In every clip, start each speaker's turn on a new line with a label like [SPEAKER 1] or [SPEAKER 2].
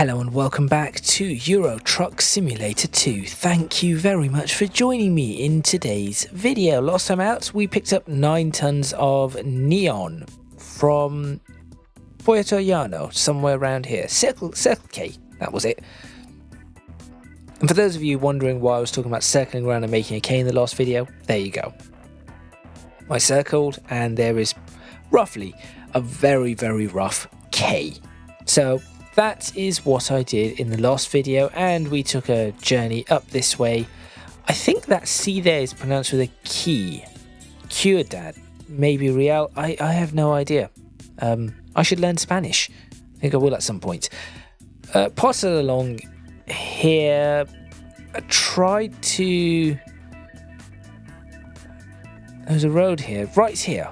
[SPEAKER 1] Hello and welcome back to Euro Truck Simulator 2. Thank you very much for joining me in today's video. Last time out we picked up 9 tons of neon from Puerto Llano, somewhere around here. Circle K, that was it. And for those of you wondering why I was talking about circling around and making a K in the last video, there you go. I circled and there is roughly a very rough K. So that is what I did in the last video, and we took a journey up this way. I think that C there is pronounced with a key. Ciudad, maybe Real, I have no idea. I should learn Spanish. I think I will at some point. Pass it along here. I tried to... There's a road here, right here.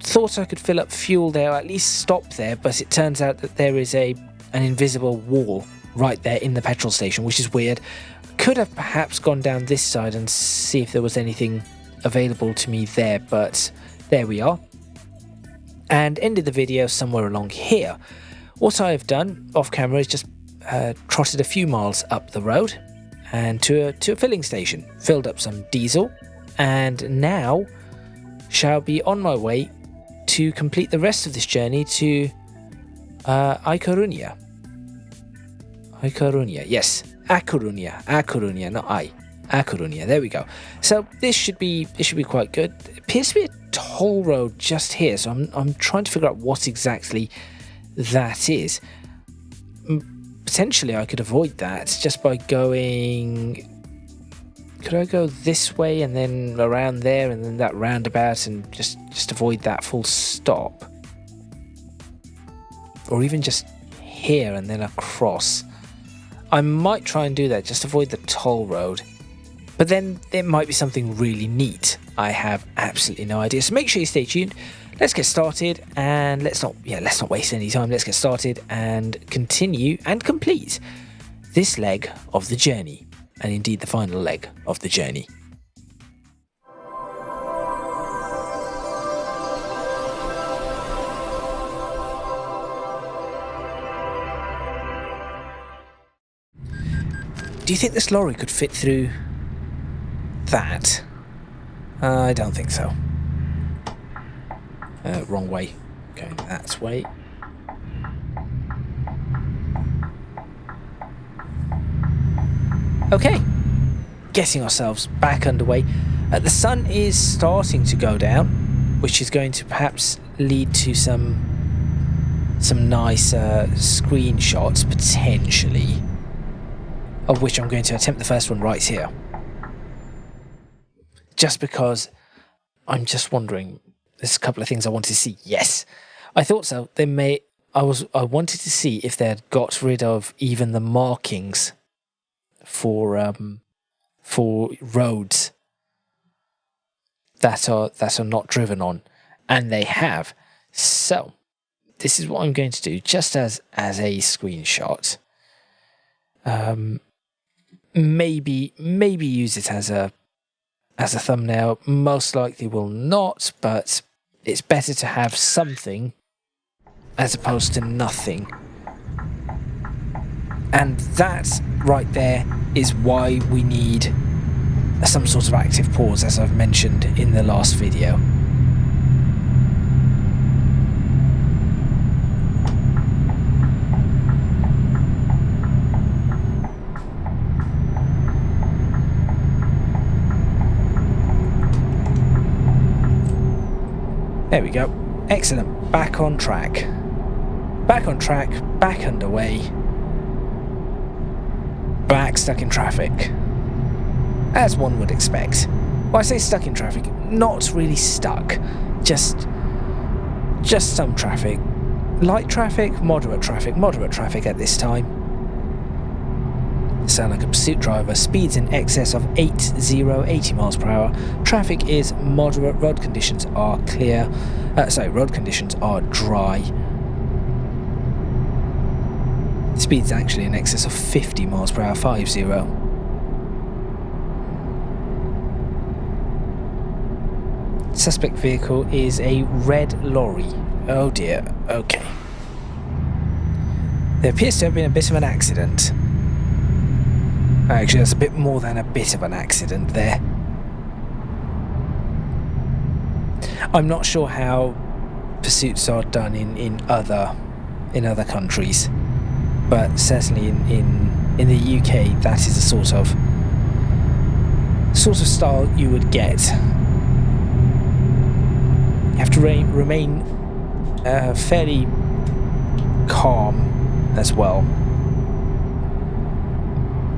[SPEAKER 1] Thought I could fill up fuel there, or at least stop there, but it turns out that there is an invisible wall right there in the petrol station, which is weird. Could have perhaps gone down this side and see if there was anything available to me there, but there we are. And ended the video somewhere along here. What I have done off camera is just trotted a few miles up the road and to a filling station, filled up some diesel, and now shall be on my way to complete the rest of this journey to A Coruña. Yes, A Coruña, not I. A Coruña, there we go. So this should be quite good. It appears to be a toll road just here, so I'm trying to figure out what exactly that is. Potentially I could avoid that just by going... Could I go this way and then around there and then that roundabout and just avoid that full stop? Or even just here and then across. I might try and do that, just avoid the toll road. But then there might be something really neat. I have absolutely no idea. So make sure you stay tuned. Let's get started, and let's not waste any time. Let's get started and continue and complete this leg of the journey. And indeed the final leg of the journey. Do you think this lorry could fit through that? I don't think so. Wrong way. Going that way. Okay, getting ourselves back underway. The sun is starting to go down, which is going to perhaps lead to some nice screenshots, potentially, of which I'm going to attempt the first one right here. Just because I'm just wondering, there's a couple of things I wanted to see. Yes, I thought so. I wanted to see if they had got rid of even the markings for roads that are not driven on, and they have. So this is what I'm going to do, just as a screenshot. Maybe use it as a thumbnail. Most likely will not, but it's better to have something as opposed to nothing. And that right there is why we need some sort of active pause, as I've mentioned in the last video. There we go. Excellent. Back on track. Back underway. Back stuck in traffic, as one would expect. Well, I say stuck in traffic, not really stuck, just some traffic. Light traffic, moderate traffic at this time. Sound like a pursuit driver. Speeds in excess of 80 miles per hour. Traffic is moderate. Road conditions are clear. Road conditions are dry. Speed's actually in excess of 50 miles per hour, 50. Suspect vehicle is a red lorry. Oh dear, okay. There appears to have been a bit of an accident. Actually, that's a bit more than a bit of an accident there. I'm not sure how pursuits are done in other countries, but certainly in the UK, that is the sort of style you would get. You have to remain fairly calm as well.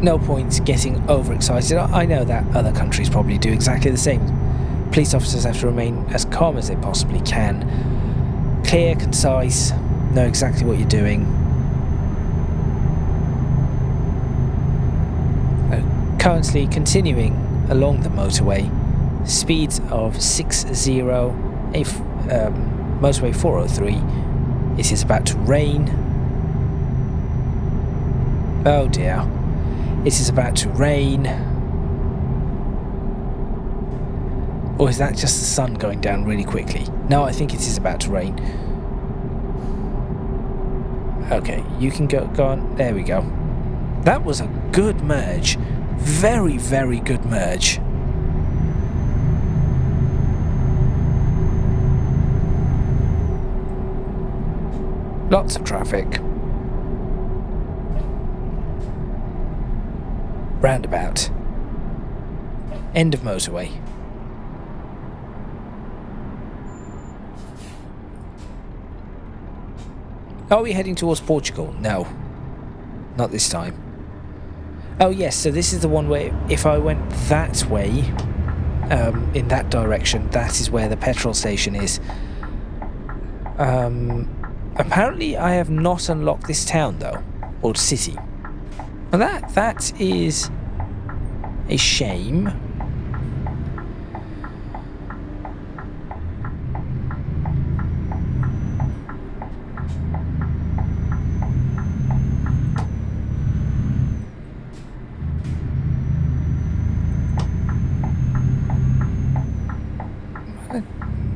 [SPEAKER 1] No point getting overexcited. I know that other countries probably do exactly the same. Police officers have to remain as calm as they possibly can. Clear, concise, know exactly what you're doing. Currently continuing along the motorway, speeds of 60, motorway 403. It is about to rain. Oh dear. It is about to rain. Or is that just the sun going down really quickly? No, I think it is about to rain. Okay, you can go on. There we go. That was a good merge. Very, very good merge. Lots of traffic. Roundabout. End of motorway. Are we heading towards Portugal? No. Not this time. Oh yes, so this is the one where if I went that way, in that direction, that is where the petrol station is. Apparently I have not unlocked this town though, or city. And that is a shame.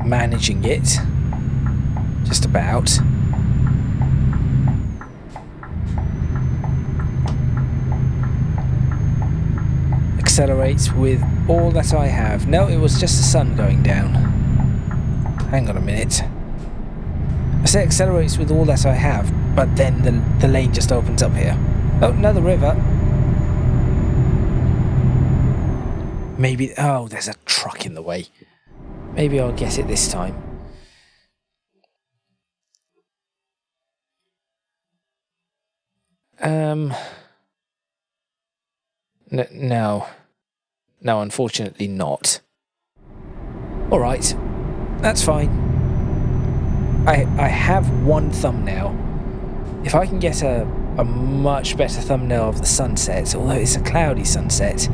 [SPEAKER 1] Managing it, just about. Accelerates with all that I have. No, it was just the sun going down. Hang on a minute. I say accelerates with all that I have, but then the lane just opens up here. Oh, another river. Maybe, oh, there's a truck in the way. Maybe I'll get it this time. No. No, unfortunately not. Alright, that's fine. I have one thumbnail. If I can get a much better thumbnail of the sunset, although it's a cloudy sunset,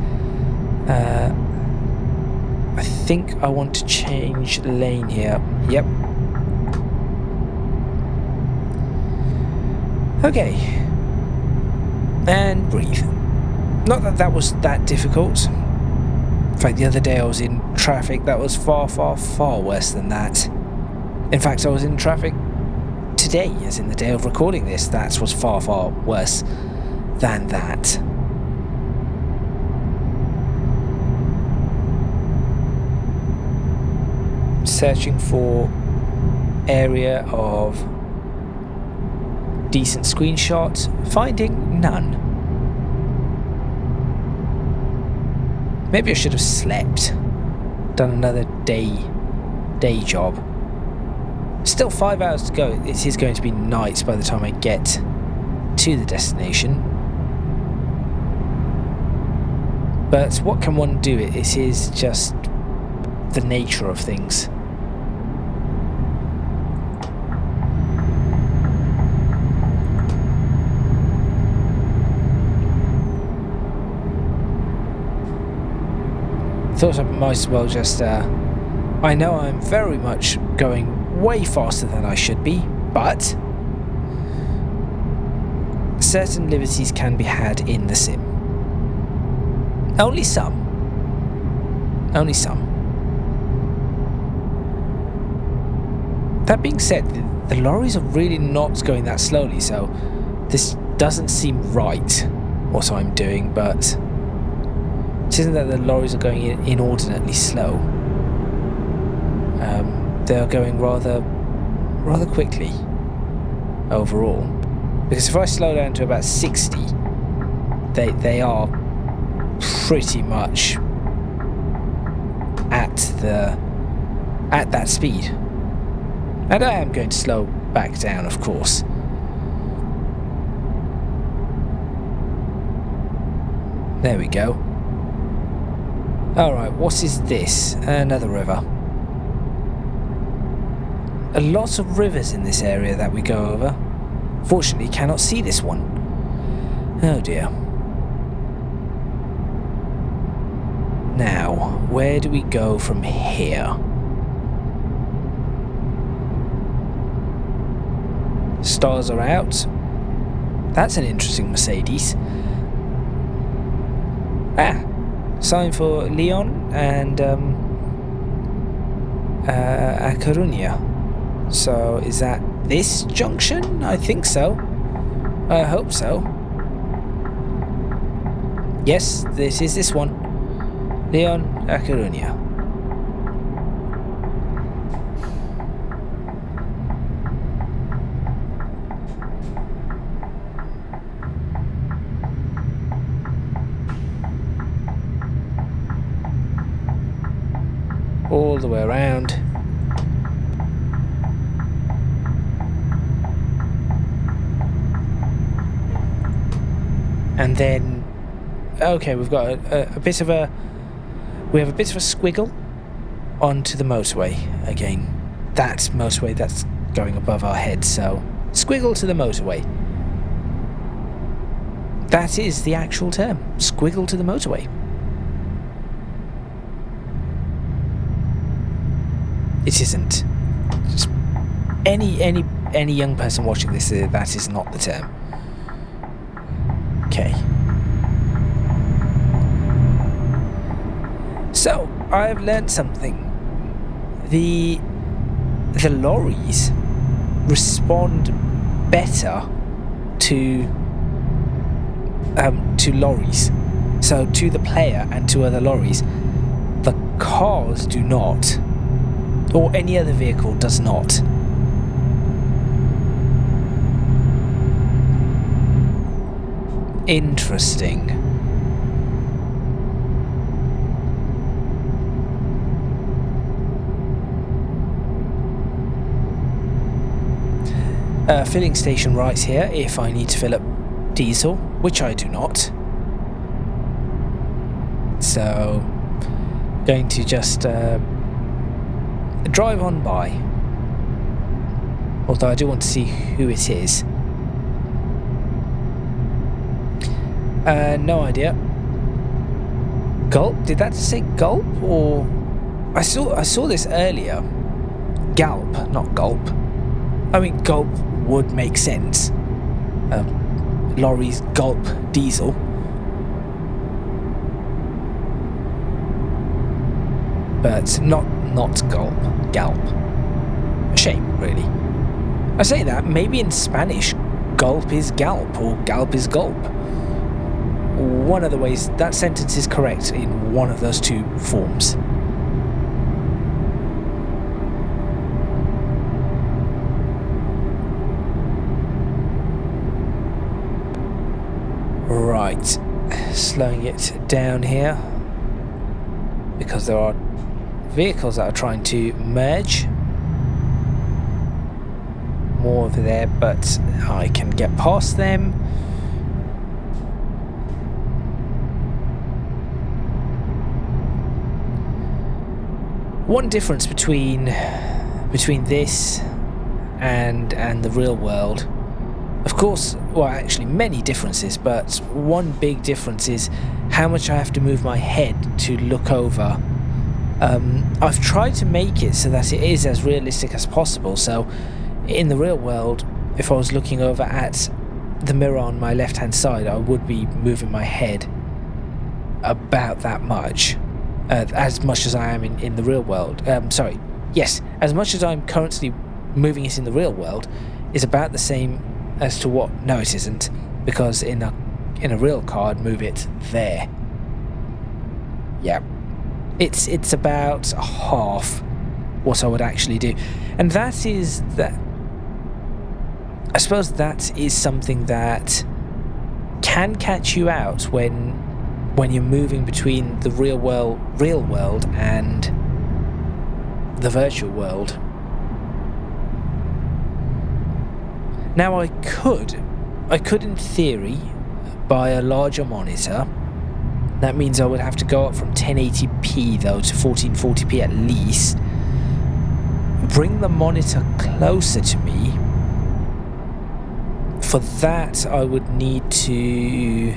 [SPEAKER 1] I think I want to change lane here. Yep. Okay. And breathe. Not that that was that difficult. In fact, the other day I was in traffic that was far, far, far worse than that. In fact, I was in traffic today, as in the day of recording this, that was far, far worse than that. Searching for area of decent screenshot, finding none. Maybe I should have slept, done another day job. Still 5 hours to go. It is going to be night by the time I get to the destination. But what can one do? It is just the nature of things. Thought I might as well just, I know I'm very much going way faster than I should be, but certain liberties can be had in the sim. Only some. Only some. That being said, the lorries are really not going that slowly, so This doesn't seem right, what I'm doing, but it isn't that the lorries are going inordinately slow. They're going rather quickly overall. Because if I slow down to about 60, they are pretty much at that speed. And I am going to slow back down, of course. There we go. Alright, what is this? Another river. A lot of rivers in this area that we go over. Fortunately, cannot see this one. Oh dear. Now, where do we go from here? Stars are out. That's an interesting Mercedes. Ah, sign for Leon and A Coruña. So is that this junction? I think so. I hope so. Yes, this is this one. Leon, A Coruña. All the way around. And then, okay, we've got a bit of a, we have a bit of a squiggle onto the motorway again. That motorway that's going above our heads, so squiggle to the motorway. That is the actual term, squiggle to the motorway. It isn't. Just any young person watching this, that is not the term. Okay. So, I've learned something. The lorries respond better to lorries. So to the player and to other lorries. The cars do not. Or any other vehicle does not. Interesting. Filling station right here if I need to fill up diesel, which I do not. So, going to just drive on by. Although I do want to see who it is. No idea. Gulp? Did that say gulp? Or I saw this earlier. Galp, not gulp. I mean, gulp would make sense. Lorries gulp diesel. But not gulp. Galp. A shame, really. I say that, maybe in Spanish, gulp is galp, or galp is gulp. One of the ways that sentence is correct in one of those two forms. Right, slowing it down here because there are vehicles that are trying to merge. More over there, but I can get past them. One difference between this and the real world, of course, well, actually many differences, but one big difference is how much I have to move my head to look over. I've tried to make it so that it is as realistic as possible. So in the real world, if I was looking over at the mirror on my left hand side, I would be moving my head about that much. As much as I am in the real world. As much as I'm currently moving it in the real world is about the same as to what. No, it isn't, because in a real car I'd move it there. Yeah, it's about half what I would actually do, and that is that. I suppose that is something that can catch you out when you're moving between the real world and the virtual world. Now I could in theory buy a larger monitor. That means I would have to go up from 1080p though to 1440p at least. Bring the monitor closer to me. For that I would need to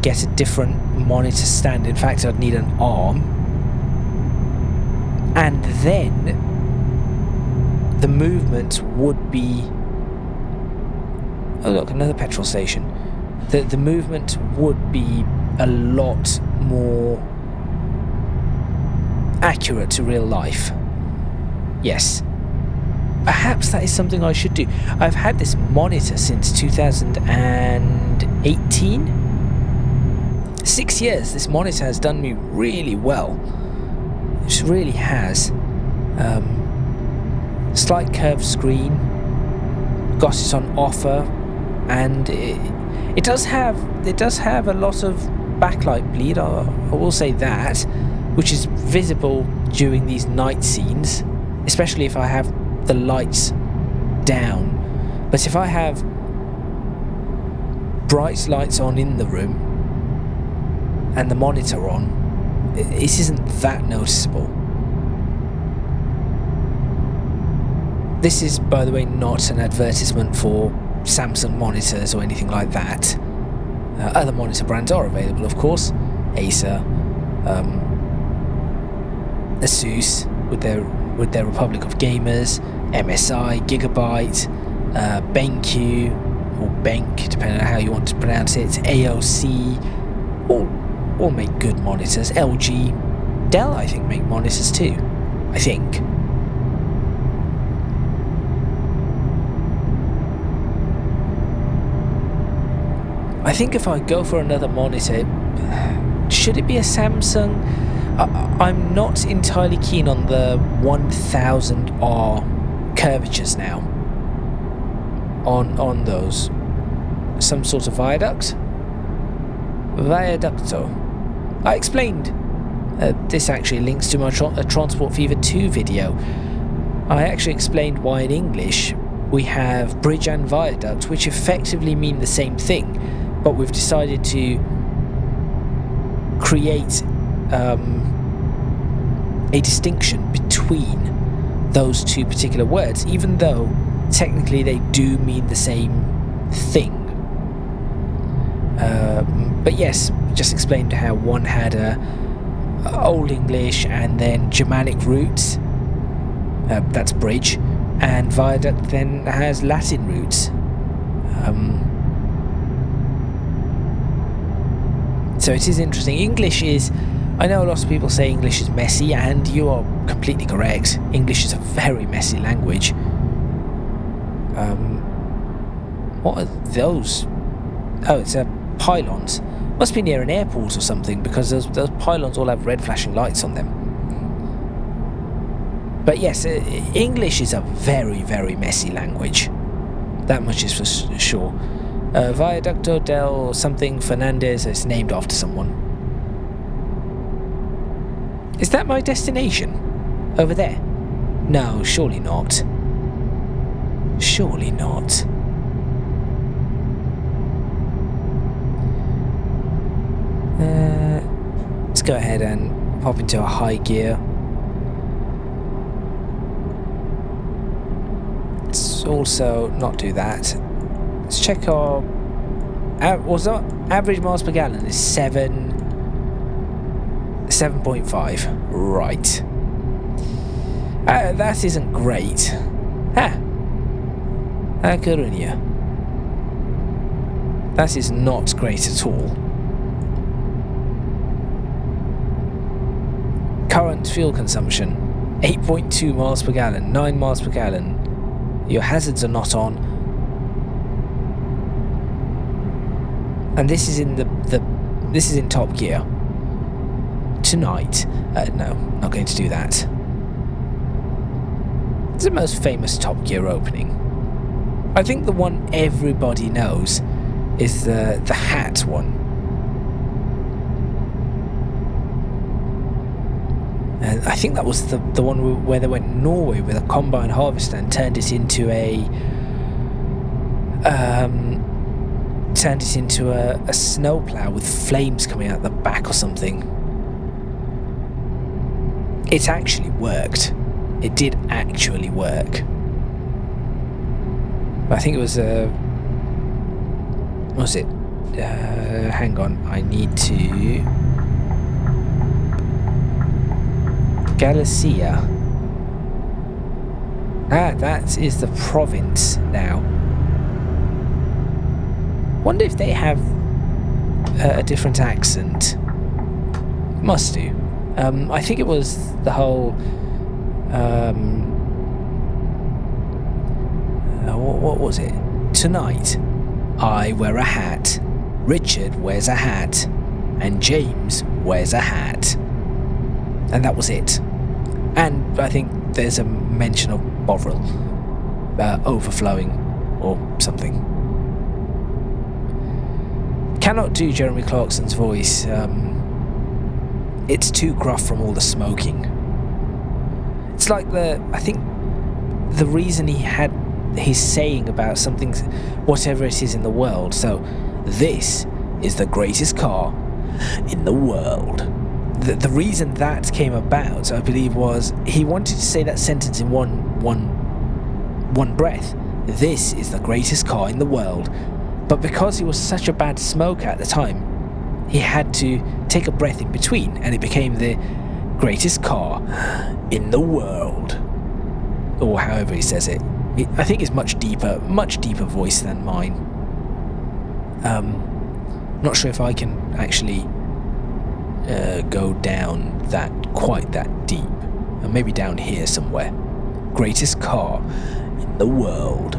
[SPEAKER 1] get a different monitor stand. In fact, I'd need an arm. And then the movement would be... Oh look, another petrol station. The movement would be a lot more accurate to real life. Yes. Perhaps that is something I should do. I've had this monitor since 2018. 6 years. This monitor has done me really well. It really has. Slight curved screen. Got it on offer, and it does have a lot of backlight bleed. I will say that, which is visible during these night scenes, especially if I have the lights down. But if I have bright lights on in the room and the monitor on, this isn't that noticeable. This is, by the way, not an advertisement for Samsung monitors or anything like that. Other monitor brands are available, of course. Acer, Asus with their Republic of Gamers, MSI, Gigabyte, BenQ, or Benk, depending on how you want to pronounce it, AOC, all make good monitors. LG, Dell, I think, make monitors too. I think. I think if I go for another monitor, should it be a Samsung? I'm not entirely keen on the 1000R curvatures now. On those. Some sort of viaduct? Viaducto. I explained. This actually links to my Transport Fever 2 video. I actually explained why in English we have bridge and viaduct, which effectively mean the same thing, but we've decided to create a distinction between those two particular words, even though technically they do mean the same thing. But yes, just explained how one had Old English and then Germanic roots, that's bridge, and viaduct then has Latin roots. So it is interesting. English is, I know a lot of people say English is messy, and you are completely correct. English is a very messy language. What are those? Oh, it's pylons. Must be near an airport or something, because those pylons all have red flashing lights on them. But yes, English is a very, very messy language. That much is for sure. Viaducto del something Fernandez is named after someone. Is that my destination? Over there? No, surely not. Surely not. Let's go ahead and pop into a high gear. Let's also not do that. Let's check our... what's our average miles per gallon is 7.5. Right. That isn't great. Coruña. That is not great at all. Current fuel consumption 8.2 miles per gallon, 9 miles per gallon. Your hazards are not on. And this is in this is in top gear. Tonight. No, not going to do that. It's the most famous Top Gear opening. I think the one everybody knows is the hat one. And I think that was the one where they went Norway with a combine harvester and turned it into a snowplow with flames coming out the back or something. It actually worked. It did actually work. But I think it was what was it? Hang on, I need to... Galicia. Ah, that is the province now. Wonder if they have a different accent. Must do. I think it was the whole... what was it? Tonight, I wear a hat, Richard wears a hat, and James wears a hat. And that was it. And I think there's a mention of Bovril overflowing or something. Cannot do Jeremy Clarkson's voice. It's too gruff from all the smoking. It's like I think the reason he had his saying about something, whatever it is in the world. So, this is the greatest car in the world. The reason that came about, I believe, was he wanted to say that sentence in one breath. This is the greatest car in the world. But because he was such a bad smoker at the time, he had to take a breath in between, and it became the greatest car in the world. Or however he says it. I think it's much deeper voice than mine. Not sure if I can actually go down quite that deep. Maybe down here somewhere. Greatest car in the world.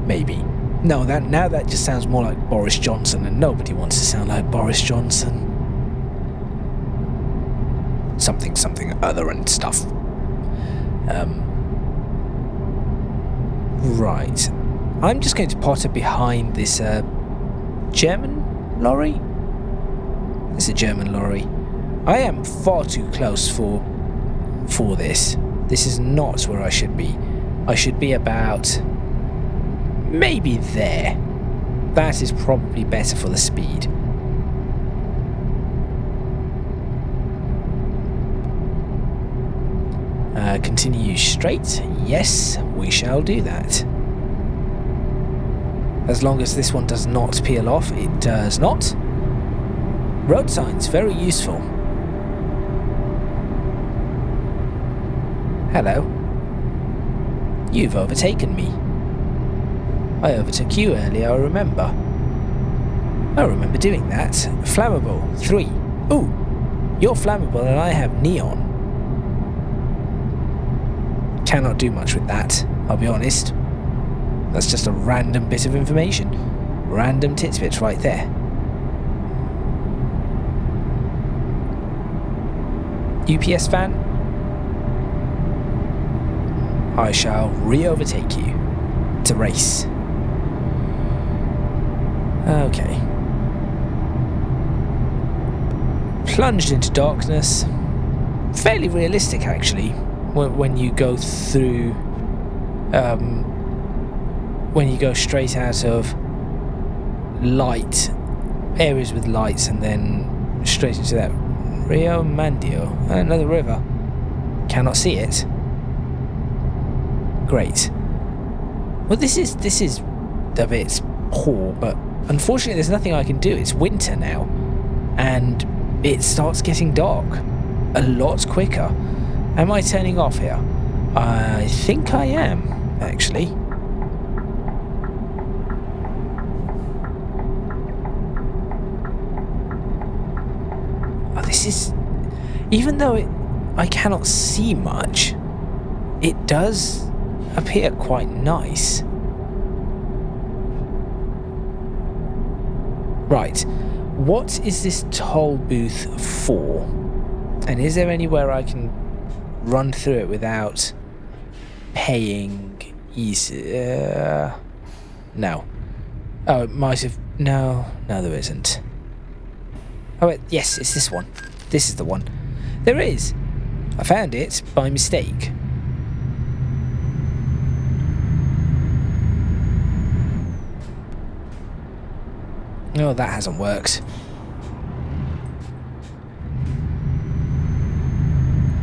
[SPEAKER 1] Maybe. No, now that just sounds more like Boris Johnson, and nobody wants to sound like Boris Johnson. Something other and stuff. Right. I'm just going to potter behind this German lorry? It's a German lorry. I am far too close for this. This is not where I should be. I should be about... maybe there. That is probably better for the speed. Continue straight. Yes, we shall do that. As long as this one does not peel off, it does not. Road signs, very useful. Hello. You've overtaken me. I overtook you earlier, I remember. I remember doing that. Flammable, 3. Ooh, you're flammable and I have neon. Cannot do much with that, I'll be honest. That's just a random bit of information. Random titbits right there. UPS van? I shall re-overtake you. To race. Okay. Plunged into darkness. Fairly realistic, actually, when you go through... when you go straight out of light, areas with lights, and then straight into that Rio Mandio, another river. Cannot see it. Great. Well, this is a bit poor, but unfortunately there's nothing I can do. It's winter now, and it starts getting dark a lot quicker. Am I turning off here? I think I am, actually. Oh, this is... even though I cannot see much, it does up here quite nice. Right, what is this toll booth for? And is there anywhere I can run through it without paying easy? No. Oh, it might have... No, there isn't. Oh, wait, yes, it's this one. This is the one. There is. I found it by mistake. Oh, that hasn't worked.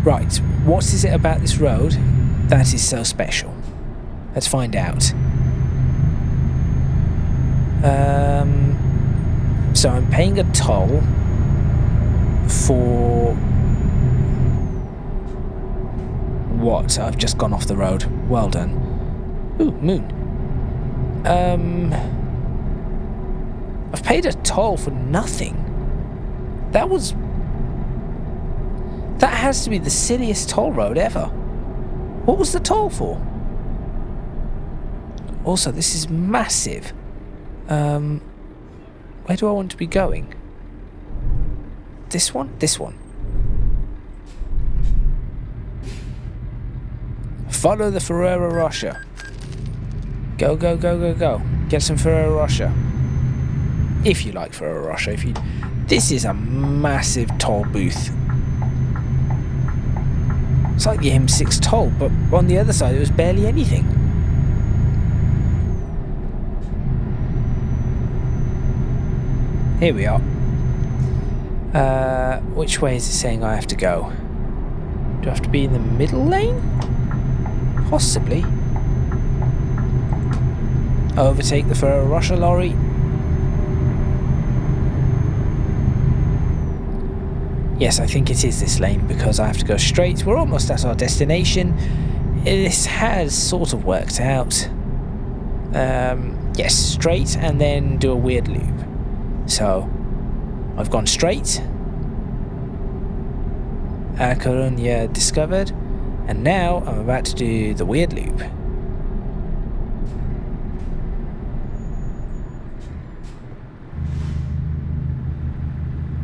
[SPEAKER 1] Right, what is it about this road that is so special? Let's find out. So I'm paying a toll for... What? I've just gone off the road. Well done. Ooh, moon. I've paid a toll for nothing. That has to be the silliest toll road ever. What was the toll for? Also, this is massive. Where do I want to be going? This one? This one. Follow the Ferrero Rocher. Go, go, go, go, go. Get some Ferrero Rocher. If you like Ferrero Rocher. This is a massive toll booth. It's like the M6 toll, but on the other side it was barely anything. Here we are. Which way is it saying I have to go? Do I have to be in the middle lane? Possibly. Overtake the Ferrero Rocher lorry. Yes, I think it is this lane because I have to go straight. We're almost at our destination. This has sort of worked out. Yes, straight and then do a weird loop. So, I've gone straight. A Coruña discovered. And now I'm about to do the weird loop.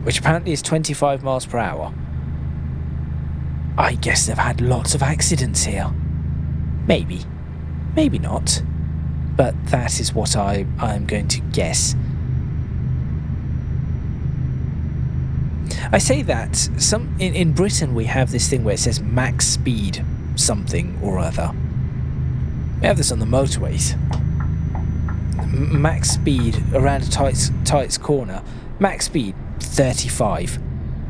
[SPEAKER 1] Which apparently is 25 miles per hour. I guess they've had lots of accidents here. Maybe. Maybe not. But that is what I'm going to guess. I say that in Britain we have this thing where it says max speed something or other. We have this on the motorways. Max speed around a tight corner. Max speed 35.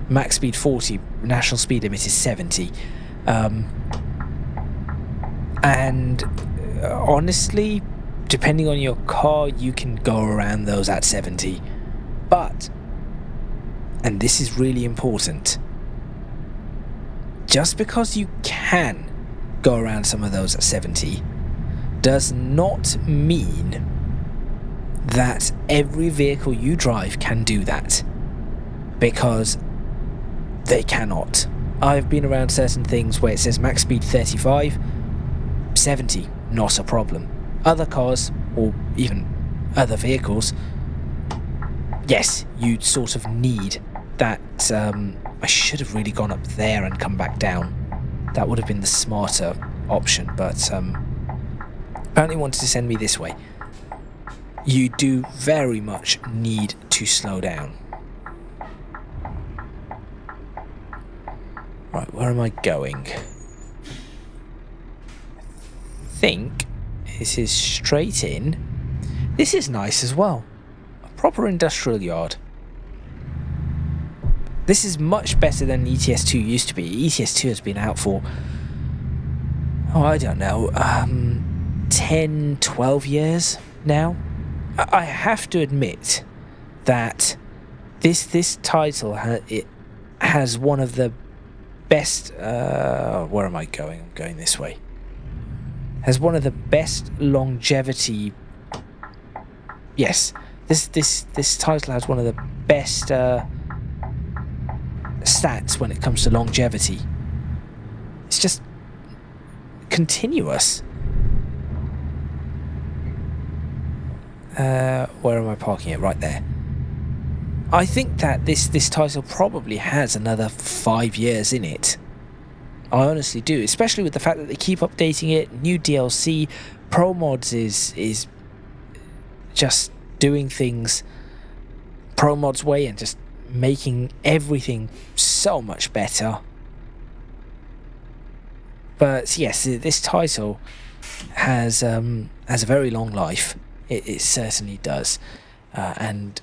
[SPEAKER 1] Max speed 40. National speed limit is 70. And honestly, depending on your car, you can go around those at 70. But, and this is really important, just because you can go around some of those at 70 does not mean that every vehicle you drive can do that, because they cannot. I've been around certain things where it says max speed 35, 70, not a problem. Other cars, or even other vehicles, yes, you sort of need that. I should have really gone up there and come back down. That would have been the smarter option, but apparently wanted to send me this way. You do very much need to slow down. Right, where am I going? I think this is straight in. This is nice as well. A proper industrial yard. This is much better than ETS2 used to be. ETS2 has been out for, I don't know, 10, 12 years now. I have to admit that this title it has one of the best. Where am I going? I'm going this way. Has one of the best longevity. Yes, this title has one of the best stats when it comes to longevity. It's just continuous. Where am I parking it? Right there. I think that this title probably has another 5 years in it. I honestly do, especially with the fact that they keep updating it, new DLC. Promods is just doing things Promods way and just making everything so much better. But yes, this title has a very long life. It certainly does, and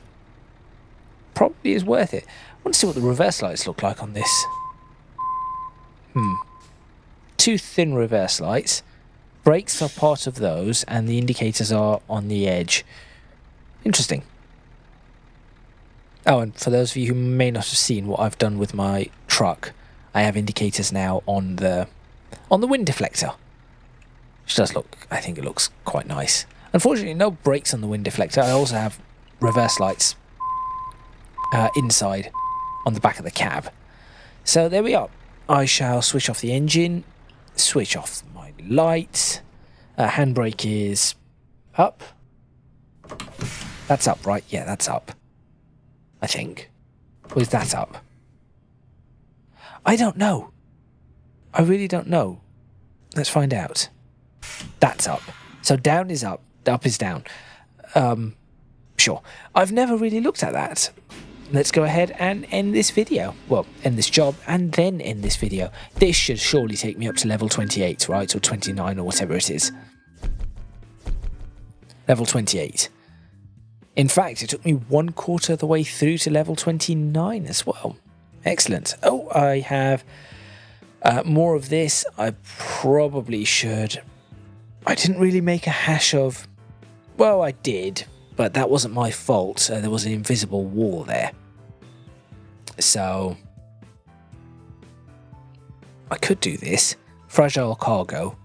[SPEAKER 1] probably is worth it. I want to see what the reverse lights look like on this. Two thin reverse lights. Brakes are part of those, and the indicators are on the edge. Interesting. Oh, and for those of you who may not have seen what I've done with my truck, I have indicators now on the wind deflector. Which does look, I think it looks quite nice. Unfortunately, no brakes on the wind deflector. I also have reverse lights inside on the back of the cab. So there we are. I shall switch off the engine, switch off my lights. Handbrake is up. That's up, right? Yeah, that's up. I think. Or is that up? I don't know. I really don't know. Let's find out. That's up. So down is up is down. Sure. I've never really looked at that. Let's go ahead and end this video. Well, end this job and then end this video. This should surely take me up to level 28, right? Or 29 or whatever it is. Level 28. In fact, it took me 1/4 of the way through to level 29 as well. Excellent. Oh, I have more of this. I probably should. I didn't really make a hash of... Well, I did, but that wasn't my fault. There was an invisible wall there. So I could do this. Fragile cargo.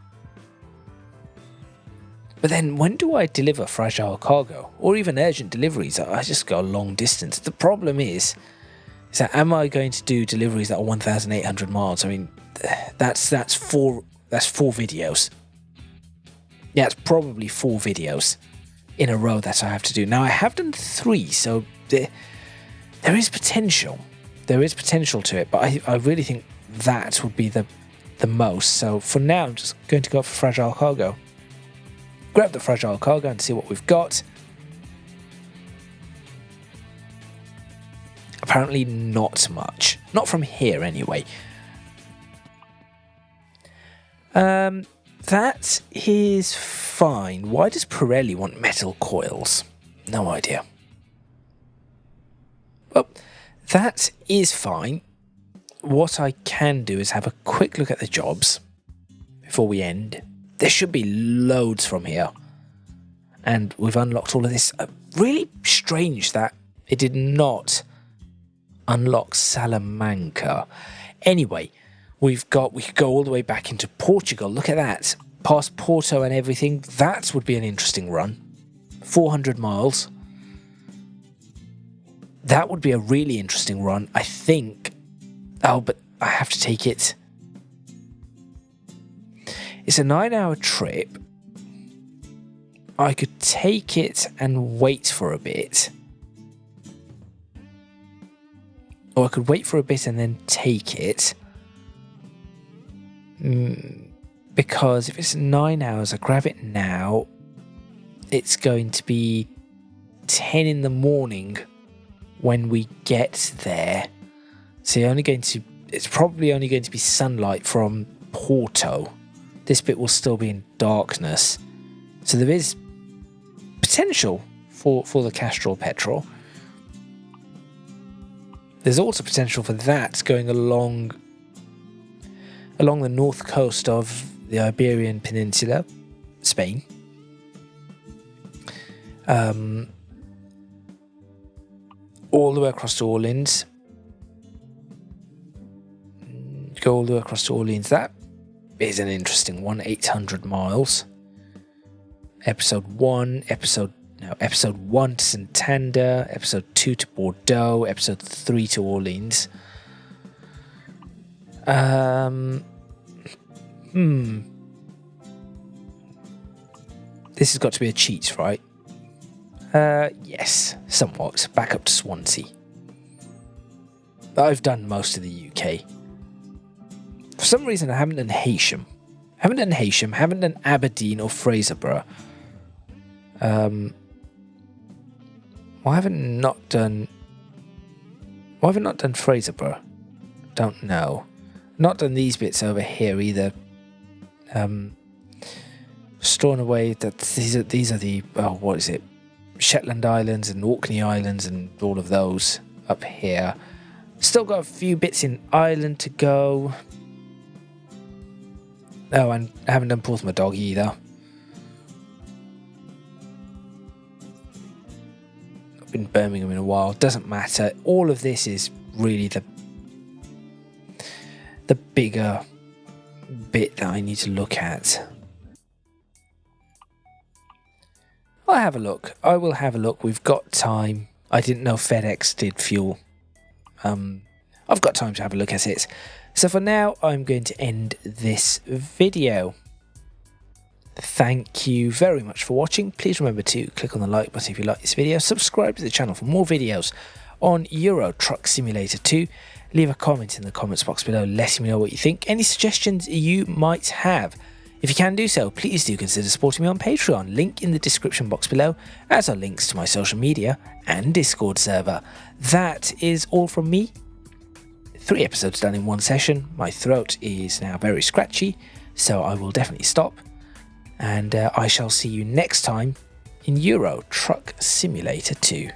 [SPEAKER 1] But then when do I deliver fragile cargo? Or even urgent deliveries? I just go a long distance. The problem is that am I going to do deliveries that are 1,800 miles? I mean, that's four videos. Yeah, it's probably 4 videos in a row that I have to do. Now, I have done 3, so there is potential. There is potential to it, but I really think that would be the most. So for now, I'm just going to go for fragile cargo. Grab the fragile cargo and see what we've got. Apparently not much. Not from here, anyway. That is fine. Why does Pirelli want metal coils? No idea. Well, that is fine. What I can do is have a quick look at the jobs before we end. There should be loads from here. And we've unlocked all of this. Really strange that it did not unlock Salamanca. Anyway, we could go all the way back into Portugal. Look at that. Past Porto and everything. That would be an interesting run. 400 miles. That would be a really interesting run. I think... Oh, but I have to take it... It's a 9-hour trip. I could take it and wait for a bit. Or I could wait for a bit and then take it. Because if it's 9 hours, I grab it now. It's going to be 10 in the morning when we get there. So it's probably only going to be sunlight from Porto. This bit will still be in darkness. So there is potential for the Castrol petrol. There's also potential for that going along the north coast of the Iberian Peninsula, Spain. All the way across to Orleans. Go all the way across to Orleans. That is an interesting one. 800 miles. Episode 1 to Santander, episode 2 to Bordeaux, episode 3 to Orleans. This has got to be a cheat, right? Yes, somewhat. Back up to Swansea. I've done most of the UK. For some reason, I haven't done Heysham. Haven't done Aberdeen or Fraserburgh. Why haven't I not done Fraserburgh? Don't know. Not done these bits over here either. Stornoway. These are the what is it? Shetland Islands and Orkney Islands and all of those up here. Still got a few bits in Ireland to go. Oh, and I haven't done Portsmouth either. I've been Birmingham in a while. Doesn't matter. All of this is really the bigger bit that I need to look at. I'll have a look. I will have a look. We've got time. I didn't know FedEx did fuel. I've got time to have a look at it. So for now, I'm going to end this video. Thank you very much for watching. Please remember to click on the like button if you like this video. Subscribe to the channel for more videos on Euro Truck Simulator 2. Leave a comment in the comments box below letting me know what you think. Any suggestions you might have. If you can do so, please do consider supporting me on Patreon. Link in the description box below, as are links to my social media and Discord server. That is all from me. 3 episodes done in one session. My throat is now very scratchy, so I will definitely stop. And I shall see you next time in Euro Truck Simulator 2.